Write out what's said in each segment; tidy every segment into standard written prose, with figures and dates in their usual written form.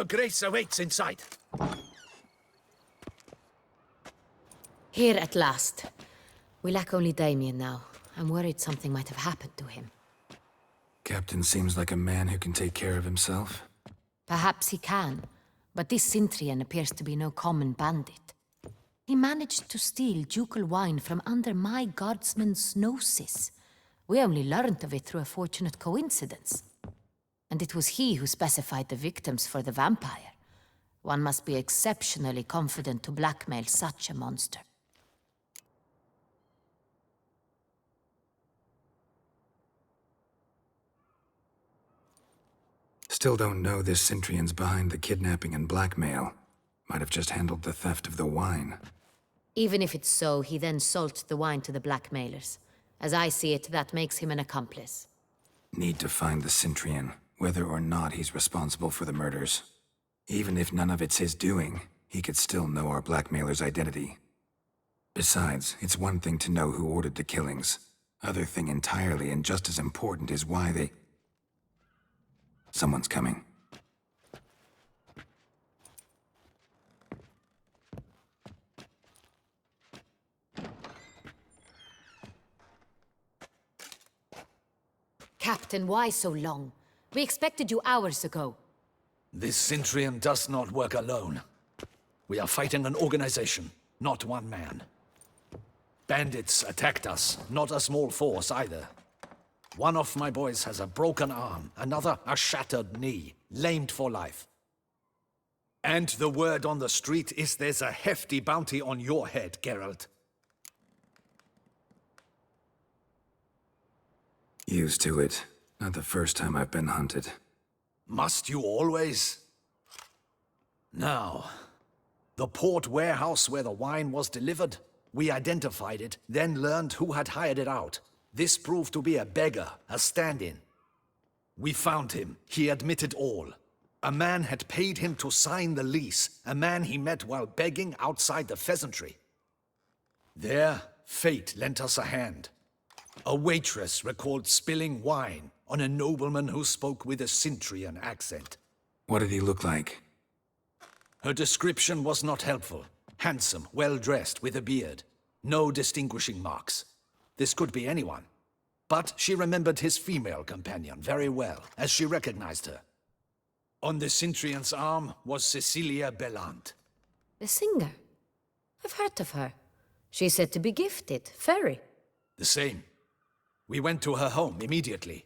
Her Grace awaits inside. Here at last. We lack only Damien now. I'm worried something might have happened to him. Captain seems like a man who can take care of himself. Perhaps he can, but this Cintrian appears to be no common bandit. He managed to steal ducal wine from under my guardsman's noses. We only learned of it through a fortunate coincidence. And it was he who specified the victims for the vampire. One must be exceptionally confident to blackmail such a monster. Still don't know this Cintrian's behind the kidnapping and blackmail. Might have just handled the theft of the wine. Even if it's so, he then sold the wine to the blackmailers. As I see it, that makes him an accomplice. Need to find the Cintrian, whether or not he's responsible for the murders. Even if none of it's his doing, he could still know our blackmailer's identity. Besides, it's one thing to know who ordered the killings. Other thing entirely, and just as important, is why they... Someone's coming. Captain, why so long? We expected you hours ago. This Cintrian does not work alone. We are fighting an organization, not one man. Bandits attacked us, not a small force either. One of my boys has a broken arm, another a shattered knee, lamed for life. And the word on the street is there's a hefty bounty on your head, Geralt. Used to it. Not the first time I've been hunted. Must you always? Now, the port warehouse where the wine was delivered, we identified it, then learned who had hired it out. This proved to be a beggar, a stand-in. We found him. He admitted all. A man had paid him to sign the lease, a man he met while begging outside the pheasantry. There, fate lent us a hand. A waitress recalled spilling wine on a nobleman who spoke with a Cintrian accent. What did he look like? Her description was not helpful. Handsome, well-dressed, with a beard. No distinguishing marks. This could be anyone. But she remembered his female companion very well, as she recognized her. On the Cintrian's arm was Cecilia Bellant. The singer? I've heard of her. She's said to be gifted, fairy. The same. We went to her home immediately.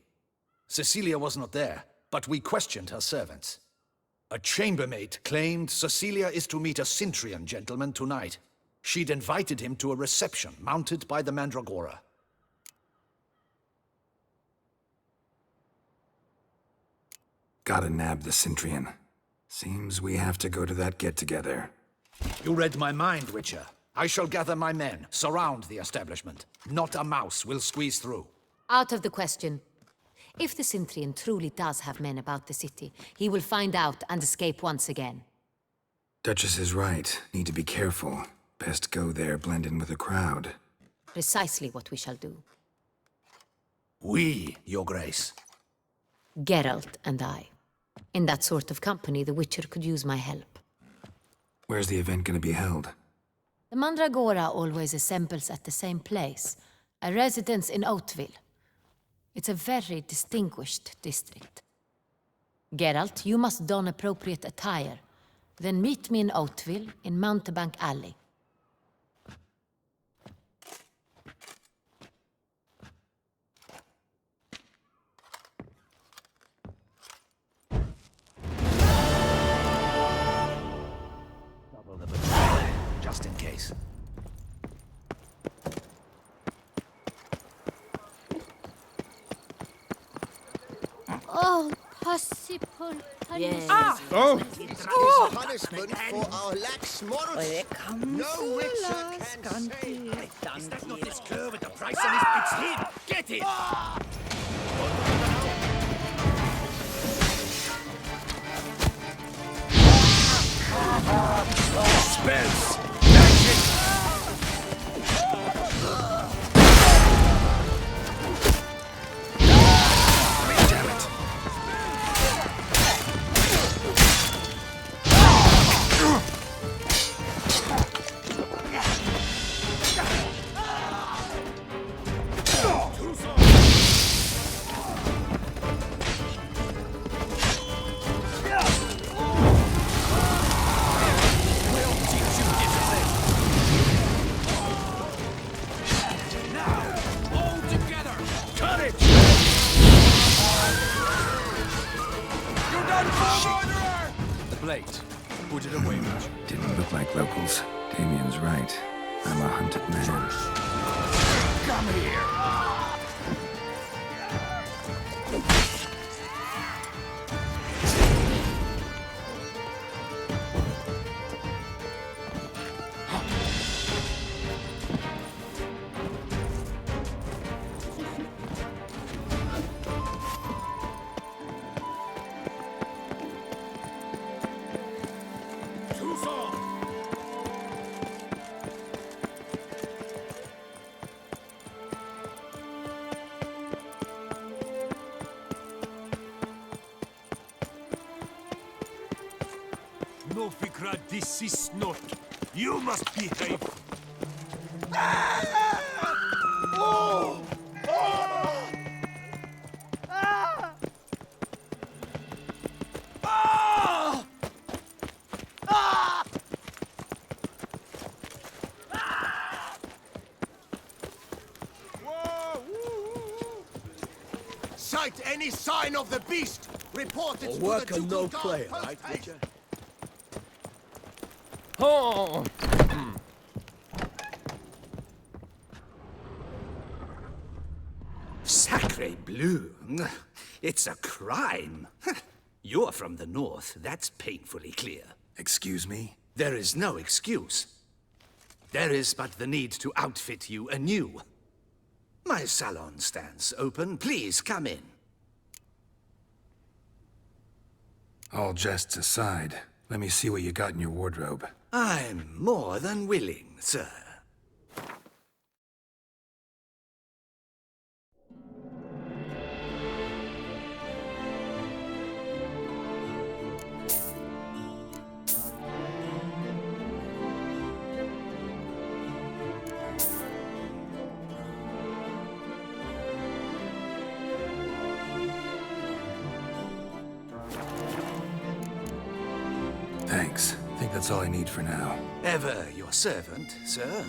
Cecilia was not there, but we questioned her servants. A chambermaid claimed Cecilia is to meet a Cintrian gentleman tonight. She'd invited him to a reception mounted by the Mandragora. Gotta nab the Cintrian. Seems we have to go to that get-together. You read my mind, Witcher. I shall gather my men, surround the establishment. Not a mouse will squeeze through. Out of the question. If the Cintrian truly does have men about the city, he will find out and escape once again. Duchess is right. Need to be careful. Best go there, blend in with the crowd. Precisely what we shall do. We, Your Grace. Geralt and I. In that sort of company, the Witcher could use my help. Where's the event gonna be held? The Mandragora always assembles at the same place, a residence in Oatville. It's a very distinguished district. Geralt, you must don appropriate attire. Then meet me in Oatville, in Mountebank Alley. Double the battalion, just in case. Oh, possible punishment. Oh! Punishment for our lax morals. No Witcher can save. Is that not this cur with the price on his... It's him! Get it! Spells! Magic! Damn it! I'm a hunted man. Come here! No fikra, this is not. You must behave. Sight any sign of the beast! Report it A to the worker, ducal no guard player, post right, haste. Witcher? Sacre bleu! It's a crime! You're from the north, that's painfully clear. Excuse me? There is no excuse. There is but the need to outfit you anew. My salon stands open. Please come in. All jests aside, let me see what you got in your wardrobe. I'm more than willing, sir. Thanks. I think that's all I need for now. Ever your servant, sir.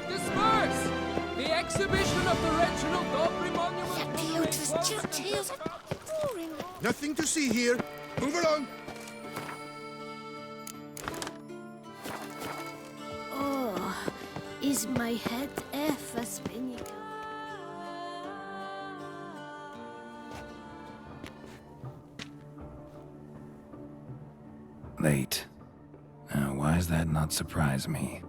Disperse! The exhibition of the Reginald Dobry Monument. Nothing to see here. Move along. Oh, is my head ever spinning? Late. Now, why does that not surprise me?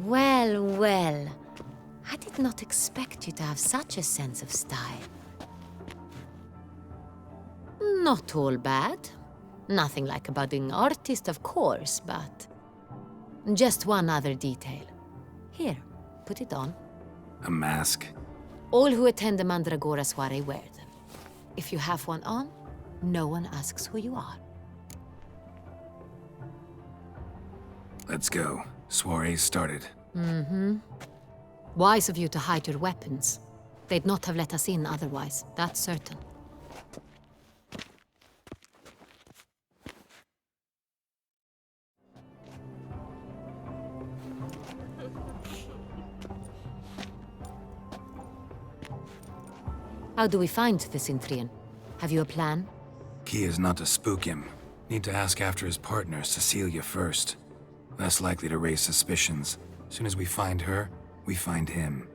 Well, well. I did not expect you to have such a sense of style. Not all bad. Nothing like a budding artist, of course, but... just one other detail. Here, put it on. A mask? All who attend the Mandragora Soiree wear them. If you have one on, no one asks who you are. Let's go. Soiree's started. Wise of you to hide your weapons. They'd not have let us in otherwise, that's certain. How do we find the Cintrian? Have you a plan? Key is not to spook him. Need to ask after his partner, Cecilia, first. Less likely to raise suspicions. Soon as we find her, we find him.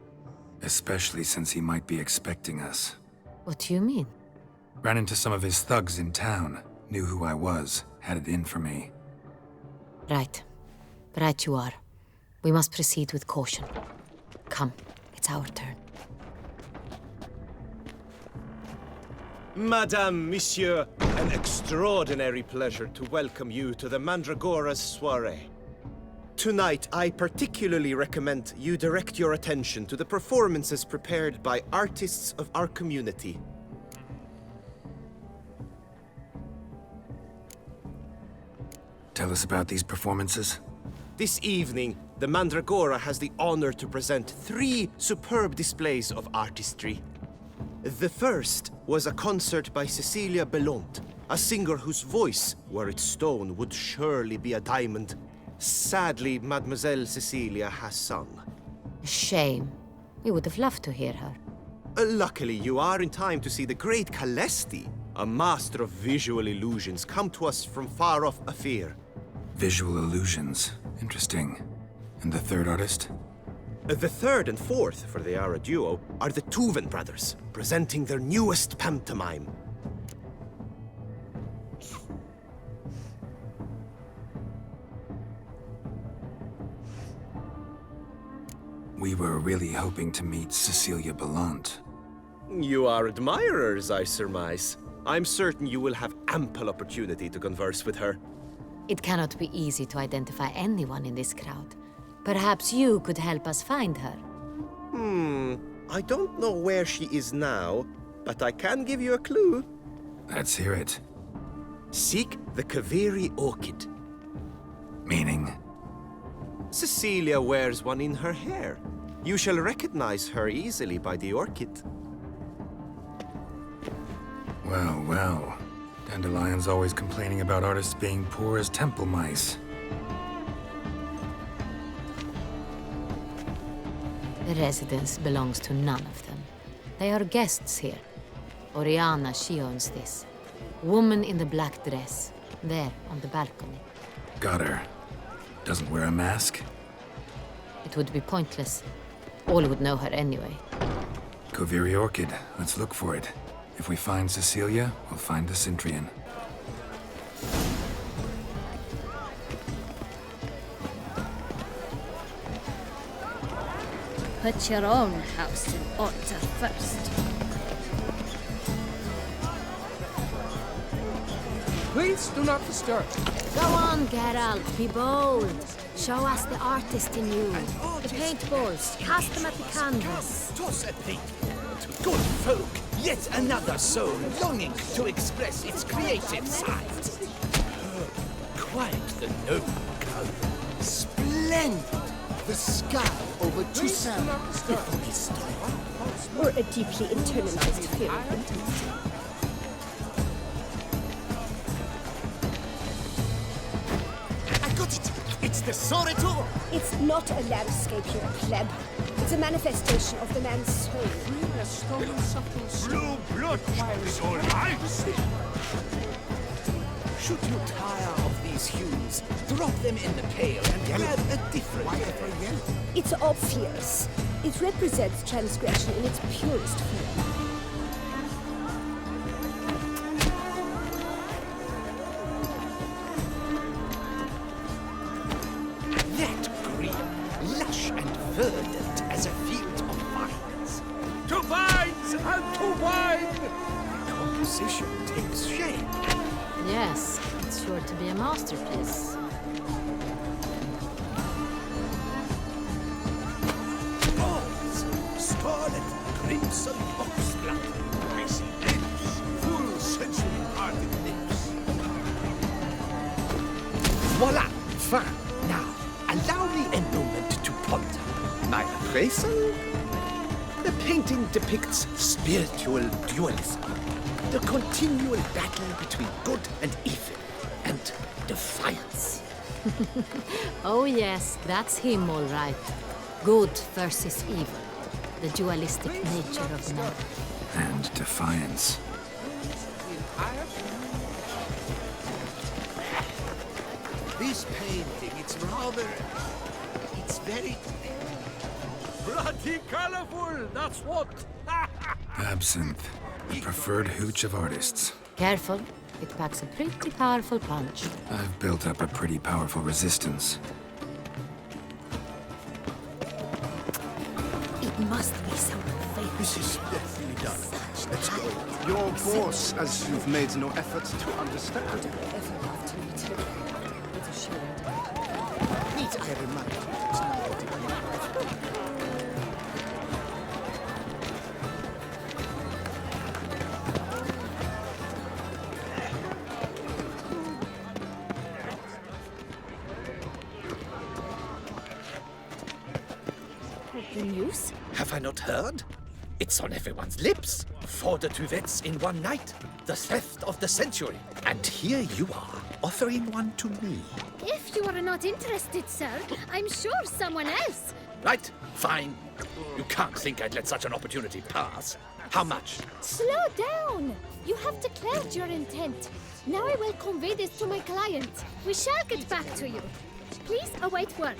Especially since he might be expecting us. What do you mean? Ran into some of his thugs in town. Knew who I was. Had it in for me. Right. Right you are. We must proceed with caution. Come, it's our turn. Madame, Monsieur, an extraordinary pleasure to welcome you to the Mandragora's Soiree. Tonight, I particularly recommend you direct your attention to the performances prepared by artists of our community. Tell us about these performances. This evening, the Mandragora has the honor to present 3 superb displays of artistry. The first was a concert by Cecilia Belont, a singer whose voice, were it stone, would surely be a diamond. Sadly, Mademoiselle Cecilia has sung. Shame. We would have loved to hear her. Luckily, you are in time to see the great Calesti, a master of visual illusions, come to us from far off Afir. Visual illusions. Interesting. And the third artist? The third and fourth, for they are a duo, are the Tuven brothers, presenting their newest pantomime. We were really hoping to meet Cecilia Belont. You are admirers, I surmise. I'm certain you will have ample opportunity to converse with her. It cannot be easy to identify anyone in this crowd. Perhaps you could help us find her. I don't know where she is now, but I can give you a clue. Let's hear it. Seek the Kaveri orchid. Meaning? Cecilia wears one in her hair. You shall recognize her easily by the orchid. Well, well. Dandelion's always complaining about artists being poor as temple mice. The residence belongs to none of them. They are guests here. Oriana, she owns this. Woman in the black dress. There, on the balcony. Got her. Doesn't wear a mask? It would be pointless. All would know her anyway. Kaveri Orchid. Let's look for it. If we find Cecilia, we'll find the Cintrian. Put your own house in order first. Please do not disturb. Go on, Geralt. Be bold. Show us the artist in you. The paintballs. Cast them at the canvas. Toss a paintball to good folk. Yet another soul longing to express its creative side. Quite the noble color. Splendid. The sky over Please do Toussaint. not disturb. Or a deeply internalized fear. I got it. It's the Soiree. It's not a landscape, you pleb. It's a manifestation of the man's soul. Green has stolen something Blue blood is all right. Should you tire of these hues, drop them in the pail and grab a different yellow. It's obvious. It represents transgression in its purest form. That green, lush and verdant as a field of vines. To vines and to wine! Composition takes shape. Yes, it's sure to be a masterpiece. Balls, scarlet, crimson boxblood. I see lips, full sensually parted lips. Voila! Fine. Now, allow me a moment to ponder. My appraisal? The painting depicts spiritual dualism. The continual battle between good and evil, and defiance. Oh yes, that's him all right. Good versus evil. The dualistic nature of man. And defiance. This painting, it's rather... It's very... Bloody colorful, that's what! Absinthe. The preferred hooch of artists. Careful. It packs a pretty powerful punch. I've built up a pretty powerful resistance. It must be someone famous. This is definitely done. Let's go. Your course, as you've made no effort to understand. I don't ever have to meet her. It's a shame. Neat, I remind you. It's not what it The news? Have I not heard? It's on everyone's lips. 4 duets in one night. The theft of the century. And here you are, offering one to me. If you are not interested, sir, I'm sure someone else. Right, fine. You can't think I'd let such an opportunity pass. How much? Slow down. You have declared your intent. Now I will convey this to my client. We shall get back to you. Please await word.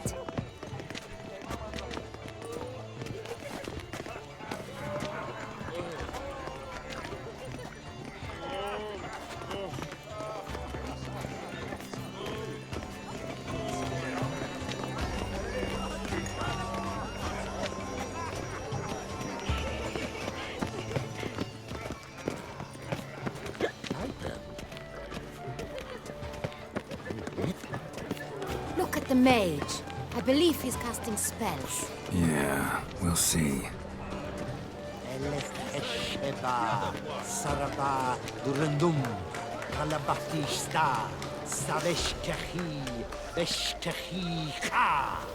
Look at the mage. I believe he's casting spells. Yeah, we'll see. Esheba, Saraba, Durandum, Kalabatista, Saveshkahi, Beshkahi Ka.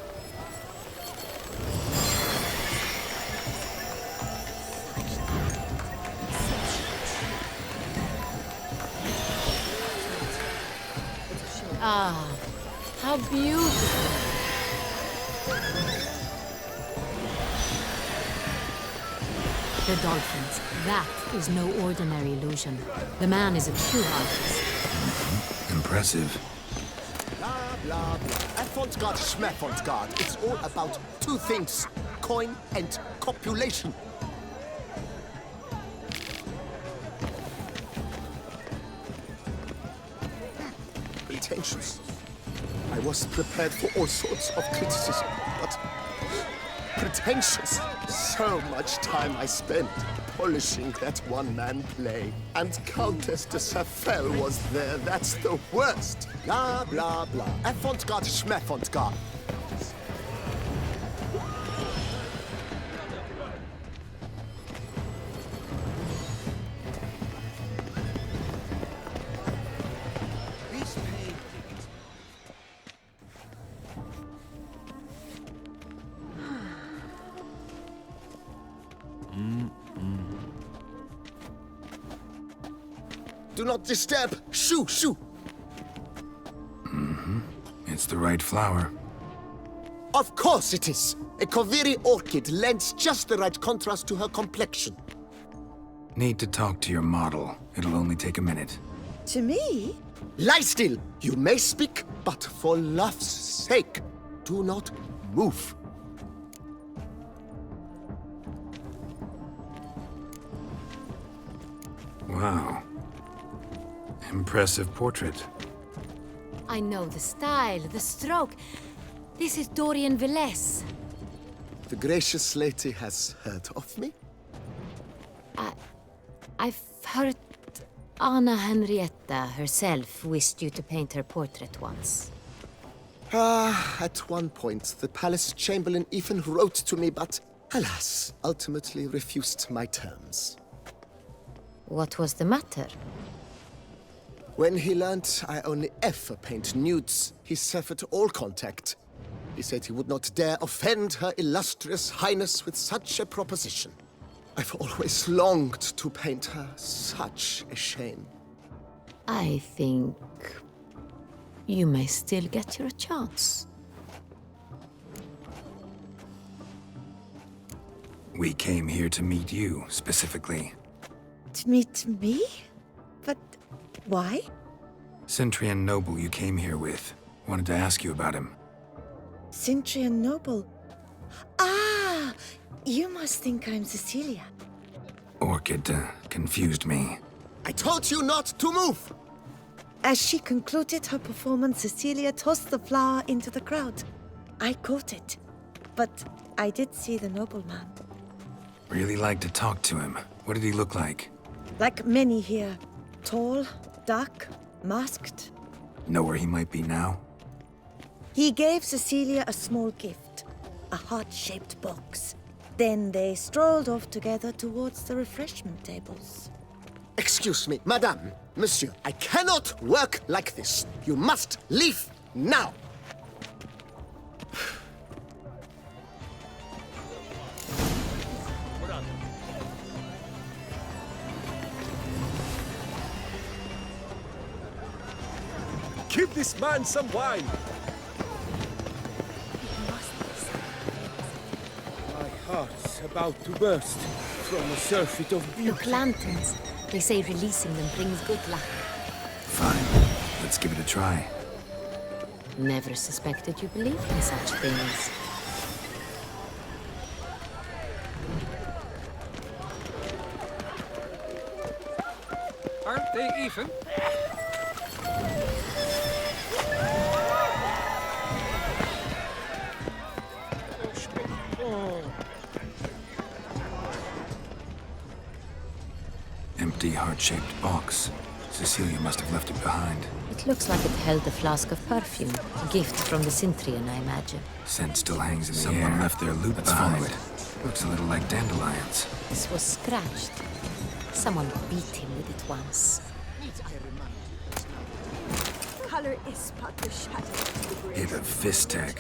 Ah, how beautiful. The dolphins. That is no ordinary illusion. The man is a true artist. Impressive. Blah, blah, blah. Avant-garde, schmavant-garde. It's all about two things. Coin and copulation. Pretentious. I was prepared for all sorts of criticism, but pretentious. So much time I spent polishing that one-man play. And Countess de Safel was there. That's the worst. Blah, blah, blah. Avant-garde, schmavant-garde. Do not disturb! Shoo, shoo! It's the right flower. Of course it is! A Koviri orchid lends just the right contrast to her complexion. Need to talk to your model. It'll only take a minute. To me? Lie still! You may speak, but for love's sake, do not move. Wow. Impressive portrait. I know the style, the stroke. This is Dorian Villesse. The gracious lady has heard of me? I've heard Anna Henrietta herself wished you to paint her portrait once. At one point, the palace chamberlain even wrote to me, but alas, ultimately refused my terms. What was the matter? When he learned I only ever paint nudes, he severed all contact. He said he would not dare offend her illustrious highness with such a proposition. I've always longed to paint her. Such a shame. I think you may still get your chance. We came here to meet you, specifically. To meet me? But why? Cintrian noble you came here with. Wanted to ask you about him. Cintrian noble. Ah! You must think I'm Cecilia. Orchid confused me. I told you not to move! As she concluded her performance, Cecilia tossed the flower into the crowd. I caught it, but I did see the nobleman. Really like to talk to him. What did he look like? Like many here. Tall, dark, masked. Know where he might be now? He gave Cecilia a small gift, a heart-shaped box. Then they strolled off together towards the refreshment tables. Excuse me, madame, monsieur, I cannot work like this. You must leave now. Give this man some wine! My heart's about to burst from a surfeit of beauty. Look, lanterns. They say releasing them brings good luck. Fine. Let's give it a try. Never suspected you believed in such things. Aren't they even? Empty heart-shaped box. Cecilia must have left it behind. It looks like it held a flask of perfume. A gift from the Cintrian, I imagine. Scent still hangs in the air. Someone left their loot behind. Follow it. Looks a little like dandelions. This was scratched. Someone beat him with it once. Color is but the shadow of the grave. Hit of Vistek.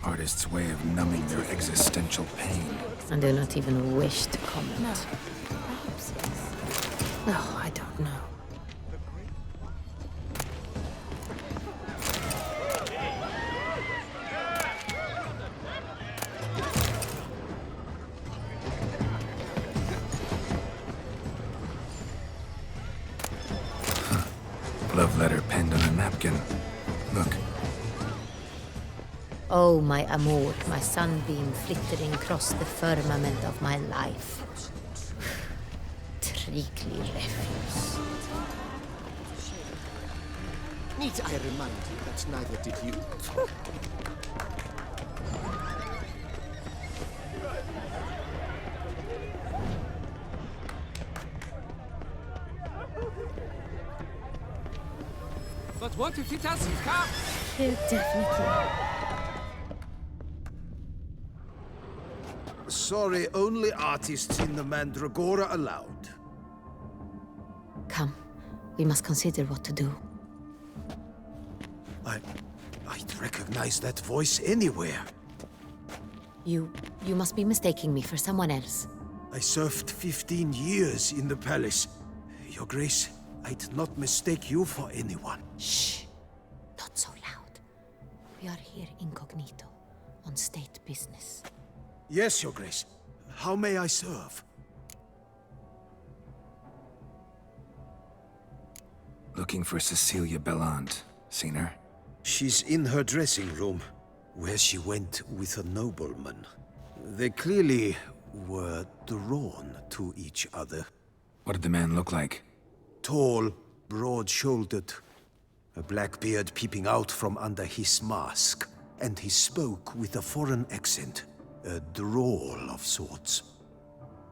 Artist's way of numbing their existential pain. I do not even wish to comment. No. Perhaps yes. No, I don't know. Love letter penned on a napkin. Look. Oh, my amour, my sunbeam flittering across the firmament of my life. Treacly refuse. Need I remind you that neither did you? But what if it hasn't come? He'll definitely. Sorry, only artists in the Mandragora allowed. Come, we must consider what to do. I'd recognize that voice anywhere. You must be mistaking me for someone else. I served 15 years in the palace. Your Grace, I'd not mistake you for anyone. Shh! Not so loud. We are here incognito, on state business. Yes, Your Grace. How may I serve? Looking for Cecilia Bellant. Seen her? She's in her dressing room, where she went with a nobleman. They clearly were drawn to each other. What did the man look like? Tall, broad-shouldered, a black beard peeping out from under his mask, and he spoke with a foreign accent, a drawl of sorts.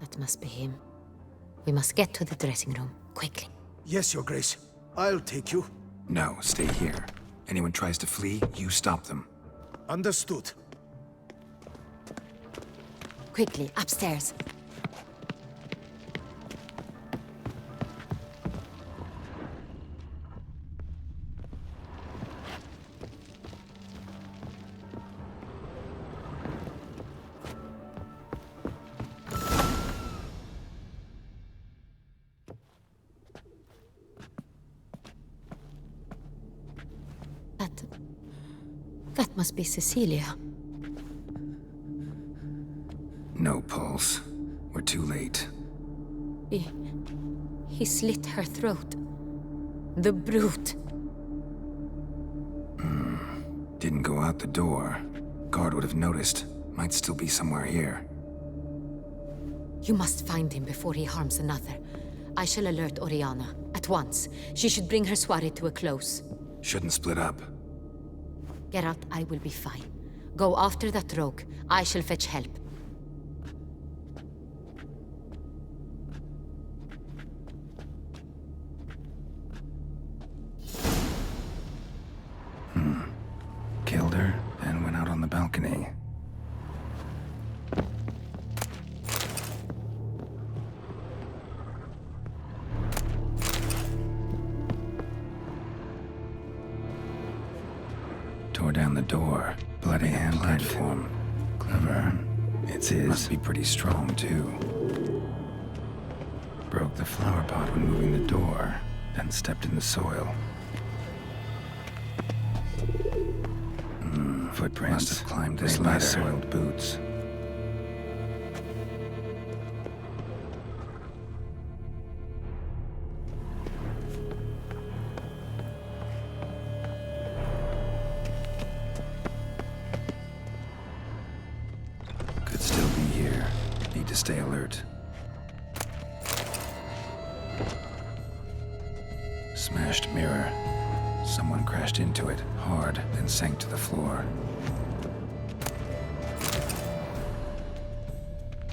That must be him. We must get to the dressing room, quickly. Yes, Your Grace. I'll take you. No, stay here. Anyone tries to flee, you stop them. Understood. Quickly, upstairs. That must be Cecilia. No pulse. We're too late. He slit her throat. The brute. Didn't go out the door. Guard would have noticed. Might still be somewhere here. You must find him before he harms another. I shall alert Oriana. At once. She should bring her soiree to a close. Shouldn't split up. Geralt, I will be fine. Go after that rogue. I shall fetch help. Killed her, and went out on the balcony. Tore down the door. Bloody hand platform. Clever. It's his. Must be pretty strong, too. Broke the flower pot when moving the door, then stepped in the soil. Footprints. Must have climbed this ladder. Soiled boots. Could still be here. Need to stay alert. Smashed mirror. Someone crashed into it, hard, then sank to the floor.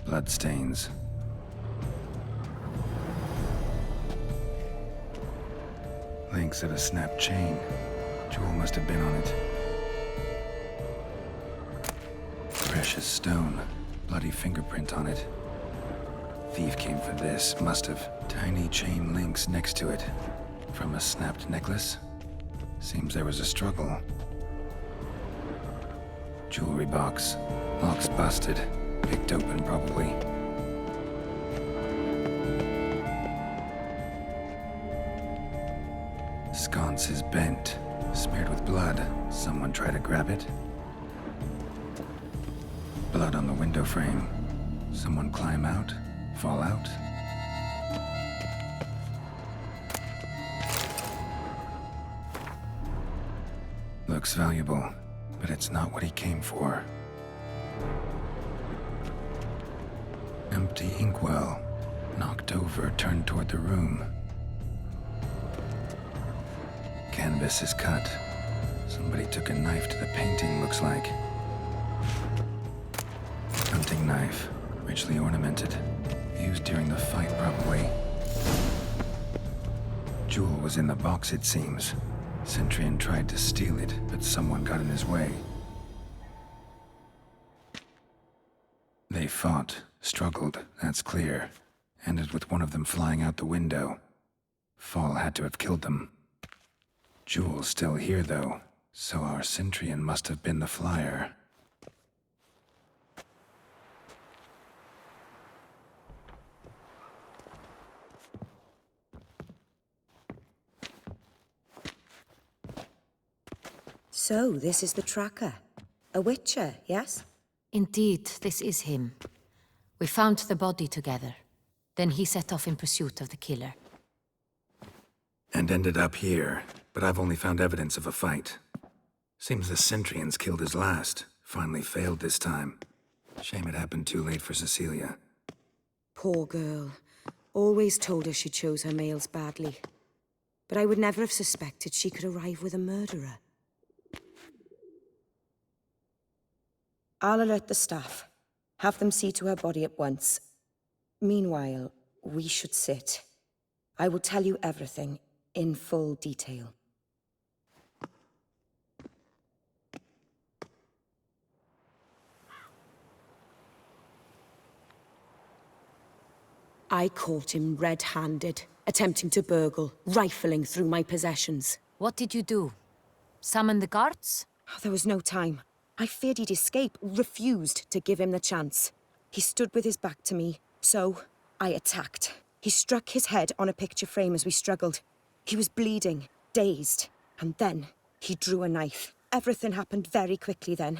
Bloodstains. Links of a snapped chain. Jewel must have been on it. Precious stone. Bloody fingerprint on it. Thief came for this, must have. Tiny chain links next to it. From a snapped necklace? Seems there was a struggle. Jewelry box. Lock's busted. Picked open, probably. Sconce is bent. Smeared with blood. Someone try to grab it? Blood on the window frame. Someone climb out? Fall out? Looks valuable, but it's not what he came for. Empty inkwell. Knocked over, turned toward the room. Canvas is cut. Somebody took a knife to the painting, looks like. Hunting knife. Richly ornamented. Used during the fight, probably. Jewel was in the box, it seems. Cintrian tried to steal it, but someone got in his way. They fought, struggled, that's clear. Ended with one of them flying out the window. Fall had to have killed them. Jewel's still here, though, so our Cintrian must have been the flyer. So, this is the tracker. A witcher, yes? Indeed, this is him. We found the body together. Then he set off in pursuit of the killer. And ended up here, but I've only found evidence of a fight. Seems the Cintrians killed his last. Finally failed this time. Shame it happened too late for Cecilia. Poor girl. Always told her she chose her males badly. But I would never have suspected she could arrive with a murderer. I'll alert the staff. Have them see to her body at once. Meanwhile, we should sit. I will tell you everything, in full detail. I caught him red-handed, attempting to burgle, rifling through my possessions. What did you do? Summon the guards? There was no time. I feared he'd escape, refused to give him the chance. He stood with his back to me, so I attacked. He struck his head on a picture frame as we struggled. He was bleeding, dazed, and then he drew a knife. Everything happened very quickly then.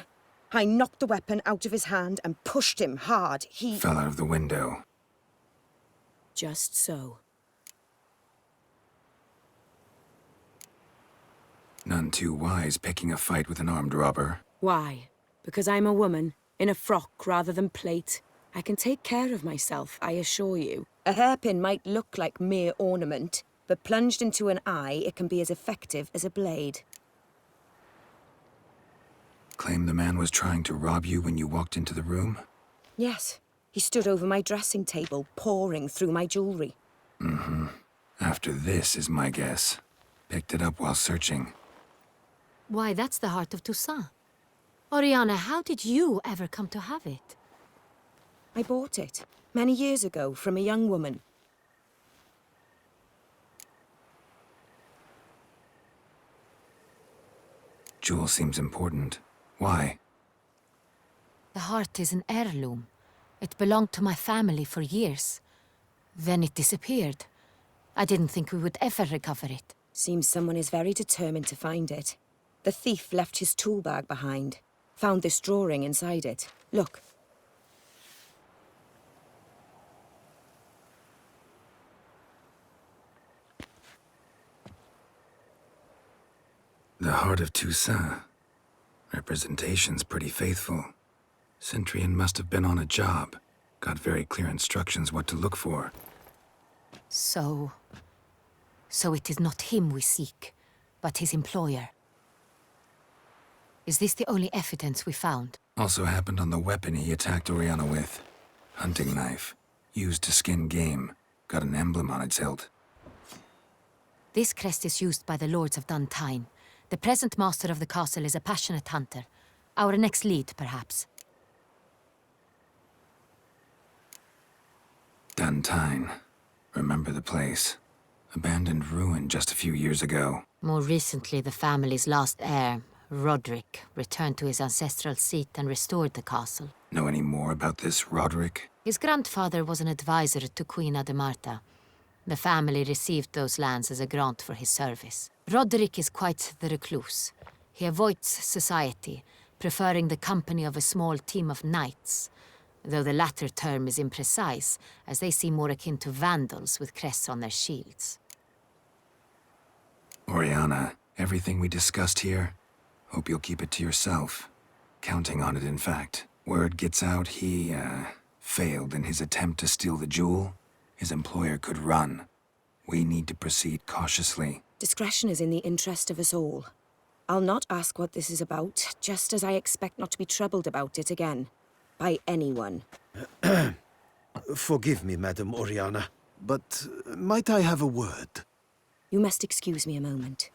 I knocked the weapon out of his hand and pushed him hard. He fell out of the window. Just so. None too wise picking a fight with an armed robber. Why? Because I'm a woman, in a frock rather than plate. I can take care of myself, I assure you. A hairpin might look like mere ornament, but plunged into an eye, it can be as effective as a blade. Claim the man was trying to rob you when you walked into the room? Yes. He stood over my dressing table, pouring through my jewelry. Mm-hmm. After this is my guess. Picked it up while searching. Why, that's the heart of Toussaint. Oriana, how did you ever come to have it? I bought it, many years ago, from a young woman. Jewel seems important. Why? The heart is an heirloom. It belonged to my family for years. Then it disappeared. I didn't think we would ever recover it. Seems someone is very determined to find it. The thief left his tool bag behind. Found this drawing inside it. Look. The heart of Toussaint. Representation's pretty faithful. Cintrian must have been on a job. Got very clear instructions what to look for. So it is not him we seek, but his employer. Is this the only evidence we found? Also happened on the weapon he attacked Oriana with. Hunting knife. Used to skin game. Got an emblem on its hilt. This crest is used by the Lords of Duntine. The present master of the castle is a passionate hunter. Our next lead, perhaps. Duntine. Remember the place. Abandoned ruin just a few years ago. More recently, the family's last heir, Roderick, returned to his ancestral seat and restored the castle. Know any more about this Roderick? His grandfather was an advisor to Queen Ademarta. The family received those lands as a grant for his service. Roderick is quite the recluse. He avoids society, preferring the company of a small team of knights, though the latter term is imprecise, as they seem more akin to vandals with crests on their shields. Oriana, everything we discussed here, hope you'll keep it to yourself. Counting on it, in fact. Word gets out he, failed in his attempt to steal the jewel. His employer could run. We need to proceed cautiously. Discretion is in the interest of us all. I'll not ask what this is about, just as I expect not to be troubled about it again. By anyone. Forgive me, Madam Oriana, but might I have a word? You must excuse me a moment.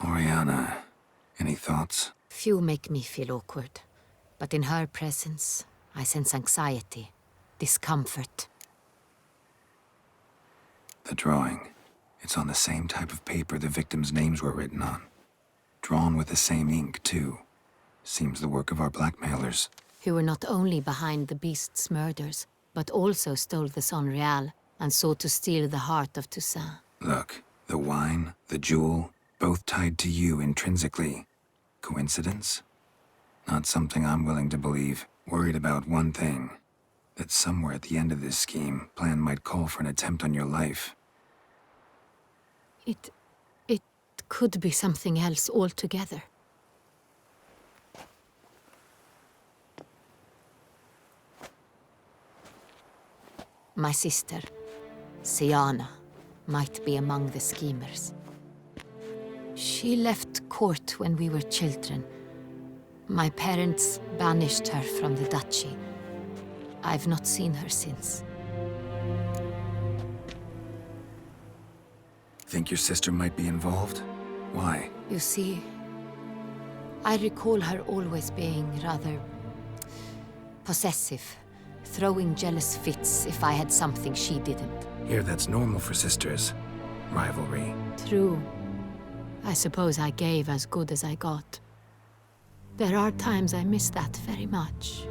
Oriana, any thoughts? Few make me feel awkward, but in her presence, I sense anxiety, discomfort. The drawing. It's on the same type of paper the victims' names were written on. Drawn with the same ink, too. Seems the work of our blackmailers. Who were not only behind the beast's murders, but also stole the Soiree and sought to steal the heart of Toussaint. Look, the wine, the jewel, both tied to you intrinsically. Coincidence? Not something I'm willing to believe. Worried about one thing. That somewhere at the end of this scheme, plan might call for an attempt on your life. It could be something else altogether. My sister, Siana, might be among the schemers. She left court when we were children. My parents banished her from the duchy. I've not seen her since. Think your sister might be involved? Why? You see, I recall her always being rather possessive, throwing jealous fits if I had something she didn't. Here, that's normal for sisters. Rivalry. True. I suppose I gave as good as I got. There are times I miss that very much.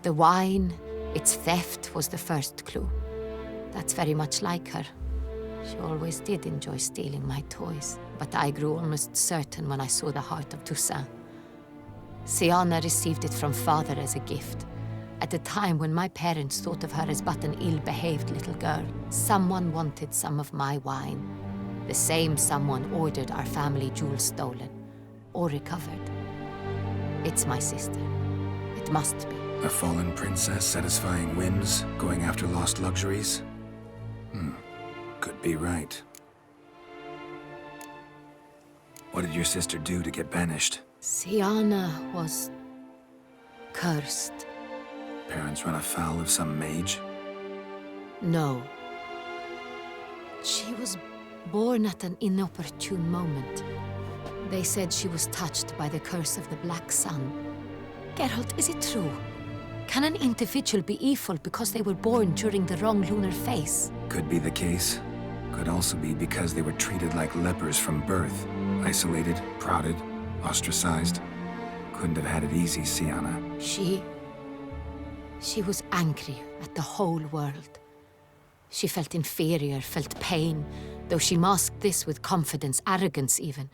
The wine, its theft, was the first clue. That's very much like her. She always did enjoy stealing my toys. but I grew almost certain when I saw the heart of Toussaint. Siana received it from father as a gift. At a time when my parents thought of her as but an ill-behaved little girl, someone wanted some of my wine. The same someone ordered our family jewels stolen, or recovered. It's my sister. It must be. A fallen princess satisfying whims, going after lost luxuries? Could be right. What did your sister do to get banished? Siana was cursed. Parents run afoul of some mage? No. She was born at an inopportune moment. They said she was touched by the curse of the Black Sun. Geralt, is it true? Can an individual be evil because they were born during the wrong lunar phase? Could be the case. Could also be because they were treated like lepers from birth. Isolated, prodded, ostracized. Couldn't have had it easy, Siana. She was angry at the whole world. She felt inferior, felt pain, though she masked this with confidence, arrogance even.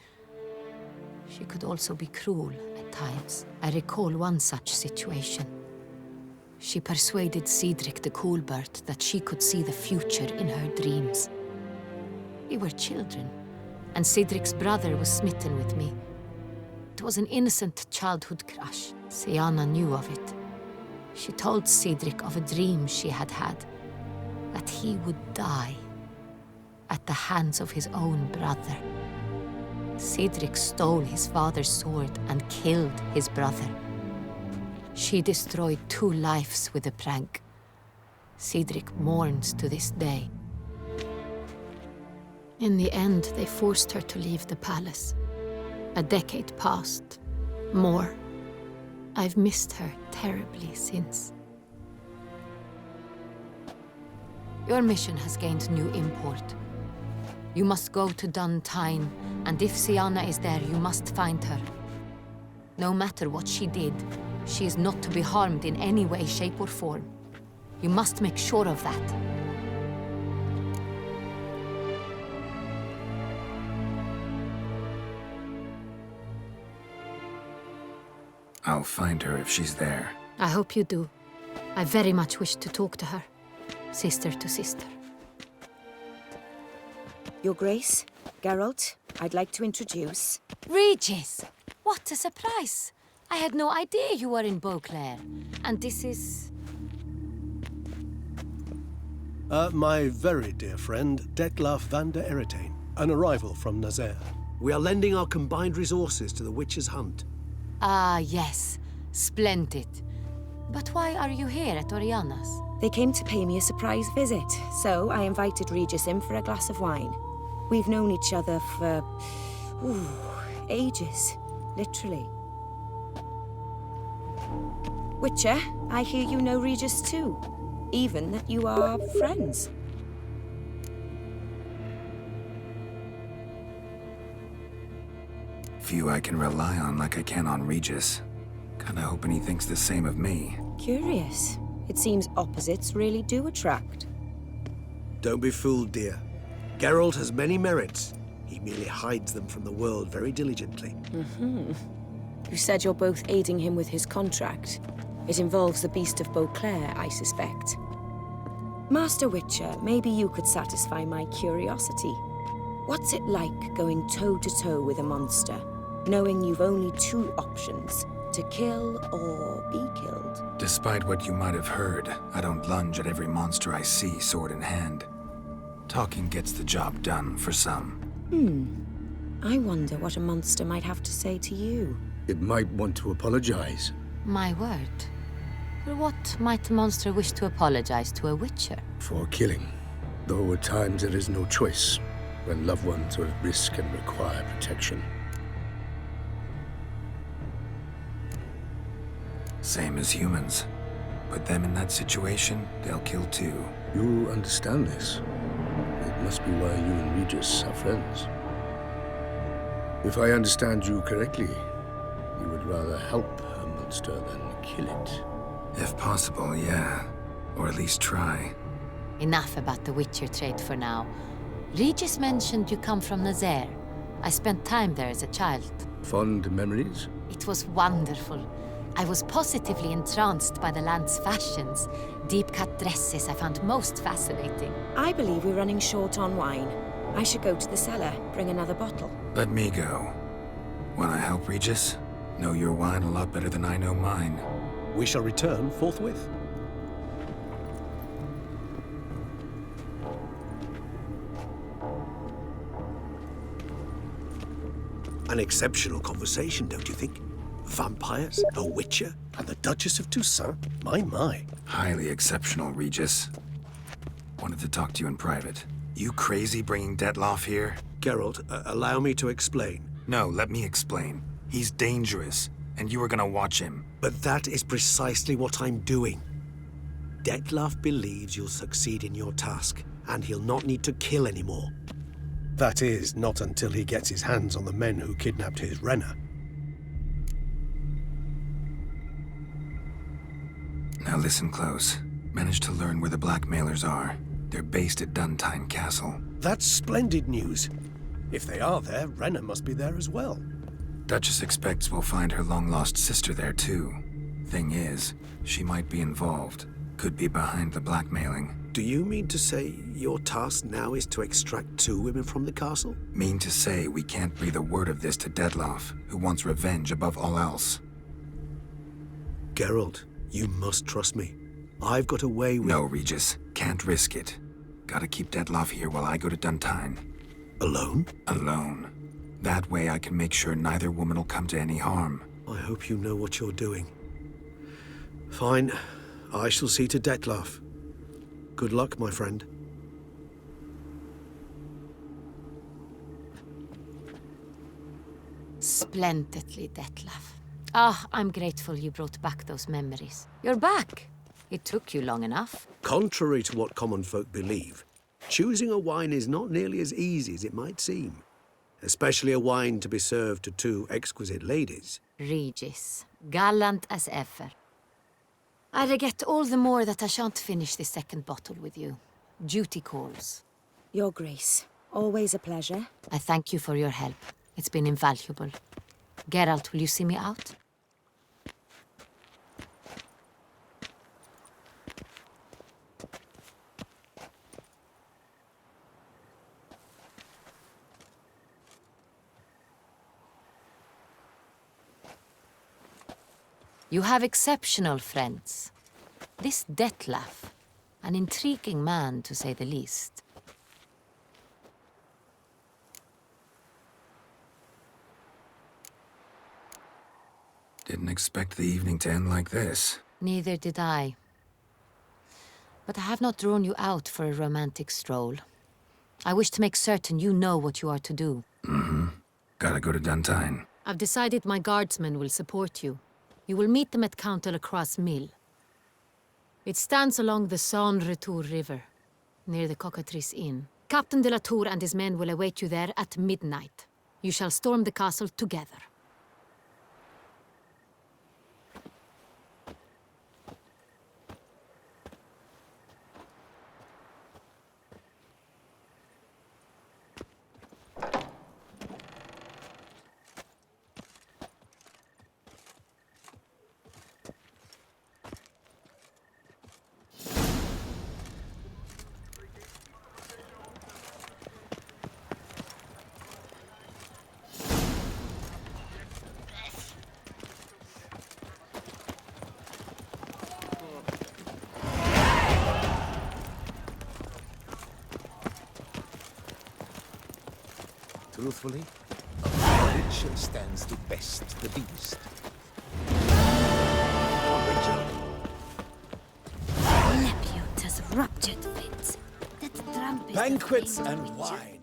She could also be cruel at times. I recall one such situation. She persuaded Cedric the Coolbert that she could see the future in her dreams. We were children, and Cedric's brother was smitten with me. It was an innocent childhood crush. Siana knew of it. She told Cedric of a dream she had had, that he would die at the hands of his own brother. Cedric stole his father's sword and killed his brother. She destroyed 2 lives with a prank. Cedric mourns to this day. In the end, they forced her to leave the palace. A decade passed. More. I've missed her terribly since. Your mission has gained new import. You must go to Duntine, and if Siana is there, you must find her. No matter what she did, she is not to be harmed in any way, shape, or form. You must make sure of that. I'll find her if she's there. I hope you do. I very much wish to talk to her. Sister to sister. Your Grace, Geralt, I'd like to introduce... Regis! What a surprise! I had no idea you were in Beauclair. And this is... My very dear friend, Detlaf van der Eretain, an arrival from Nazaire. We are lending our combined resources to the Witch's Hunt. Ah, yes. Splendid. But why are you here at Oriana's? They came to pay me a surprise visit, so I invited Regis in for a glass of wine. We've known each other for... ages. Literally. Witcher, I hear you know Regis too. Even that you are friends. Few I can rely on like I can on Regis. Kinda hoping he thinks the same of me. Curious. It seems opposites really do attract. Don't be fooled, dear. Geralt has many merits. He merely hides them from the world very diligently. You said you're both aiding him with his contract. It involves the Beast of Beauclair, I suspect. Master Witcher, maybe you could satisfy my curiosity. What's it like going toe-to-toe with a monster, knowing you've only 2 options, to kill or be killed? Despite what you might have heard, I don't lunge at every monster I see sword in hand. Talking gets the job done for some. I wonder what a monster might have to say to you. It might want to apologize. My word. For what might a monster wish to apologize to a witcher? For killing. Though at times there is no choice, when loved ones are at risk and require protection. Same as humans. Put them in that situation, they'll kill too. You understand this. It must be why you and Regis are friends. If I understand you correctly, you would rather help a monster than kill it. If possible, yeah. Or at least try. Enough about the Witcher trade for now. Regis mentioned you come from Nazaire. I spent time there as a child. Fond memories? It was wonderful. I was positively entranced by the land's fashions. Deep-cut dresses I found most fascinating. I believe we're running short on wine. I should go to the cellar, bring another bottle. Let me go. Want to help, Regis? Know your wine a lot better than I know mine. We shall return forthwith. An exceptional conversation, don't you think? Vampires, a witcher, and the Duchess of Toussaint? My. Highly exceptional, Regis. Wanted to talk to you in private. You crazy bringing Detloff here? Geralt, allow me to explain. No, let me explain. He's dangerous, and you were gonna watch him. But that is precisely what I'm doing. Detloff believes you'll succeed in your task, and he'll not need to kill anymore. That is, not until he gets his hands on the men who kidnapped his Renner. Now listen close. Managed to learn where the blackmailers are. They're based at Duntine Castle. That's splendid news. If they are there, Renner must be there as well. Duchess expects we'll find her long-lost sister there, too. Thing is, she might be involved. Could be behind the blackmailing. Do you mean to say your task now is to extract 2 women from the castle? Mean to say we can't breathe a word of this to Detloff, who wants revenge above all else. Geralt, you must trust me. I've got a way with... No, Regis. Can't risk it. Gotta keep Detloff here while I go to Duntine. Alone? Alone. That way I can make sure neither woman will come to any harm. I hope you know what you're doing. Fine. I shall see to Detloff. Good luck, my friend. Splendidly, Detlaff. Ah, I'm grateful you brought back those memories. You're back. It took you long enough. Contrary to what common folk believe, choosing a wine is not nearly as easy as it might seem. Especially a wine to be served to 2 exquisite ladies. Regis, gallant as ever. I regret all the more that I shan't finish this second bottle with you. Duty calls. Your Grace, always a pleasure. I thank you for your help. It's been invaluable. Geralt, will you see me out? You have exceptional friends. This Detlaff, an intriguing man to say the least. Didn't expect the evening to end like this. Neither did I. But I have not drawn you out for a romantic stroll. I wish to make certain you know what you are to do. Mm-hmm. Gotta go to Duntine. I've decided my guardsmen will support you. You will meet them at Count Delacroix's mill. It stands along the Saône-Retour River, near the Cockatrice Inn. Captain de la Tour and his men will await you there at midnight. You shall storm the castle together. Truthfully, a marriage stands to best the beast. Nepute has ruptured fate. That tramp is Banquets and wine.